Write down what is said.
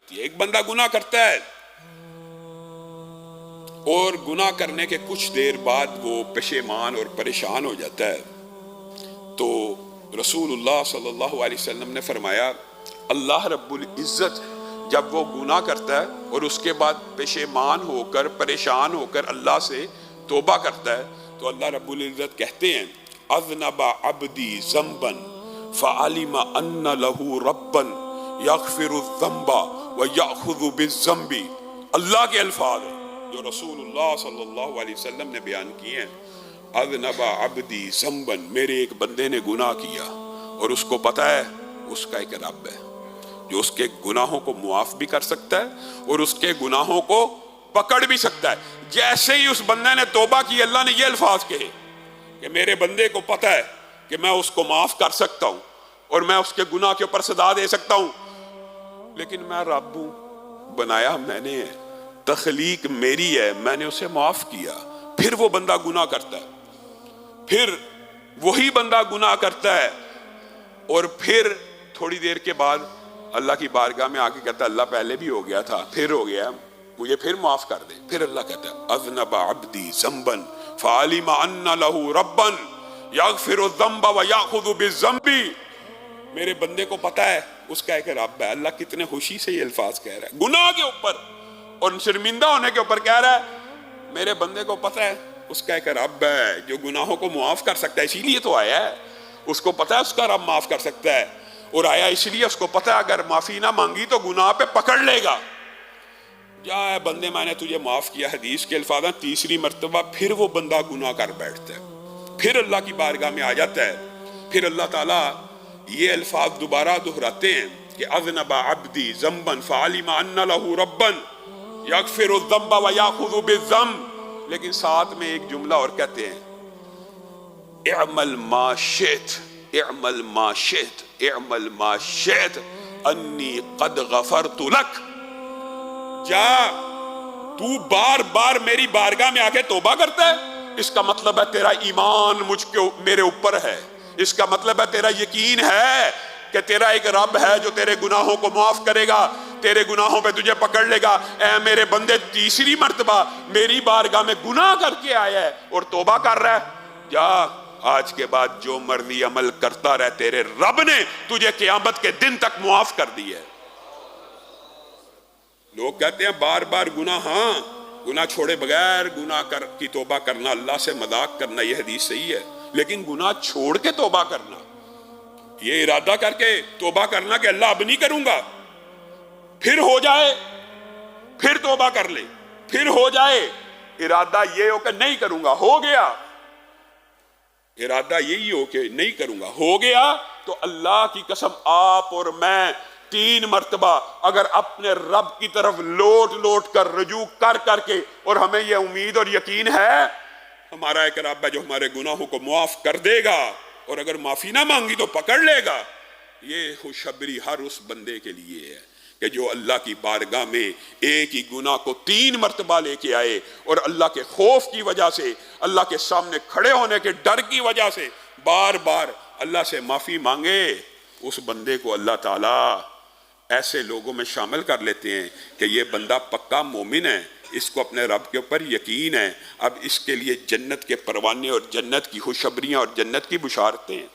جاتی ہے۔ ایک بندہ گناہ کرتا ہے اور گناہ کرنے کے کچھ دیر بعد وہ پشیمان اور پریشان ہو جاتا ہے، تو رسول اللہ صلی اللہ علیہ وسلم نے فرمایا اللہ رب العزت جب وہ گناہ کرتا ہے اور اس کے بعد پشیمان ہو کر پریشان ہو کر اللہ سے توبہ کرتا ہے تو اللہ رب العزت کہتے ہیں اذنب عبدی ذنبا فعلم ان له ربا یغفر الذنب ویأخذ بالذنب۔ اللہ کے الفاظ ہیں جو رسول اللہ صلی اللہ علیہ وسلم نے بیان کیے ہیں، اذنب عبدی ذنبا، میرے ایک بندے نے گناہ کیا اور اس کو پتہ ہے اس کا ایک رب ہے جو اس کے گناہوں کو معاف بھی کر سکتا ہے اور اس کے گناہوں کو پکڑ بھی سکتا ہے۔ جیسے ہی اس بندے نے توبہ کی اللہ نے یہ الفاظ کہے کہ میرے بندے کو پتہ ہے کہ میں اس کو معاف کر سکتا ہوں اور میں اس کے گناہ کے اوپر سزا دے سکتا ہوں، لیکن میں رب ہوں، بنایا میں نے ہے، تخلیق میری ہے، میں نے اسے معاف کیا۔ پھر وہ بندہ گناہ کرتا ہے، پھر وہی بندہ گناہ کرتا ہے اور پھر تھوڑی دیر کے بعد اللہ کی بارگاہ میں آ کے کہتا ہے اللہ پہلے بھی ہو گیا تھا، پھر ہو گیا، مجھے پھر معاف کر دے۔ پھر اللہ کہتا ہے اذنب عبدی ذنبا فعلم ان له ربا یغفر الذنب ویأخذ بالذنب، میرے بندے کو پتا ہے اس کا ایک رب ہے۔ اللہ کتنے خوشی سے یہ الفاظ کہہ رہا ہے گناہ کے اوپر اور شرمندہ ہونے کے اوپر، کہہ رہا ہے میرے بندے کو پتا ہے اس کا ایک رب ہے جو گناہوں کو معاف کر سکتا ہے، اسی لیے تو آیا ہے، اس کو پتا ہے اس کا رب معاف کر سکتا ہے، اور آیا اس لیے اس کو پتا ہے اگر معافی نہ مانگی تو گناہ پہ پکڑ لے گا۔ جا اے بندے میں نے تجھے معاف کیا، حدیث کے الفاظ ہیں تیسری مرتبہ پھر وہ بندہ گناہ کر بیٹھتا ہے، پھر اللہ کی بارگاہ میں آ جاتا ہے، پھر اللہ تعالیٰ یہ الفاظ دوبارہ دہراتے ہیں کہ اذنب عبدی ذنبا فعلم ان له ربا یغفر الذنب ویأخذ بالذنب، لیکن ساتھ میں ایک جملہ اور کہتے ہیں اعمل ما شئت اعمل ما شئت اعمل ما شئت انی قد غفرت لک، جا تو بار بار میری بارگاہ میں آ کے توبہ کرتا ہے، اس کا مطلب ہے تیرا ایمان میرے اوپر ہے، اس کا مطلب ہے تیرا یقین ہے کہ تیرا ایک رب ہے جو تیرے گناہوں کو معاف کرے گا، تیرے گناہوں پہ تجھے پکڑ لے گا۔ اے میرے بندے تیسری مرتبہ میری بارگاہ میں گناہ کر کے آیا ہے اور توبہ کر رہا ہے، جا آج کے بعد جو مرضی عمل کرتا رہ، تیرے رب نے تجھے قیامت کے دن تک معاف کر دی ہے۔ لوگ کہتے ہیں بار بار گناہ، ہاں گناہ چھوڑے بغیر گناہ کی توبہ کرنا، اللہ سے مذاق کرنا، یہ حدیث صحیح ہے، لیکن گناہ چھوڑ کے توبہ کرنا، یہ ارادہ کر کے توبہ کرنا کہ اللہ اب نہیں کروں گا، پھر ہو جائے پھر توبہ کر لے، پھر ہو جائے، ارادہ یہ ہو کہ نہیں کروں گا، ہو گیا، ارادہ یہی ہو کہ نہیں کروں گا، ہو گیا، تو اللہ کی قسم آپ اور میں 3 مرتبہ اگر اپنے رب کی طرف لوٹ کر رجوع کر کے، اور ہمیں یہ امید اور یقین ہے ہمارا ایک رب ہے جو ہمارے گناہوں کو معاف کر دے گا، اور اگر معافی نہ مانگی تو پکڑ لے گا، یہ خوشخبری ہر اس بندے کے لیے ہے کہ جو اللہ کی بارگاہ میں ایک ہی گناہ کو 3 مرتبہ لے کے آئے اور اللہ کے خوف کی وجہ سے، اللہ کے سامنے کھڑے ہونے کے ڈر کی وجہ سے بار بار اللہ سے معافی مانگے، اس بندے کو اللہ تعالیٰ ایسے لوگوں میں شامل کر لیتے ہیں کہ یہ بندہ پکا مومن ہے، اس کو اپنے رب کے اوپر یقین ہے، اب اس کے لیے جنت کے پروانے اور جنت کی خوشخبریاں اور جنت کی بشارتیں ہیں۔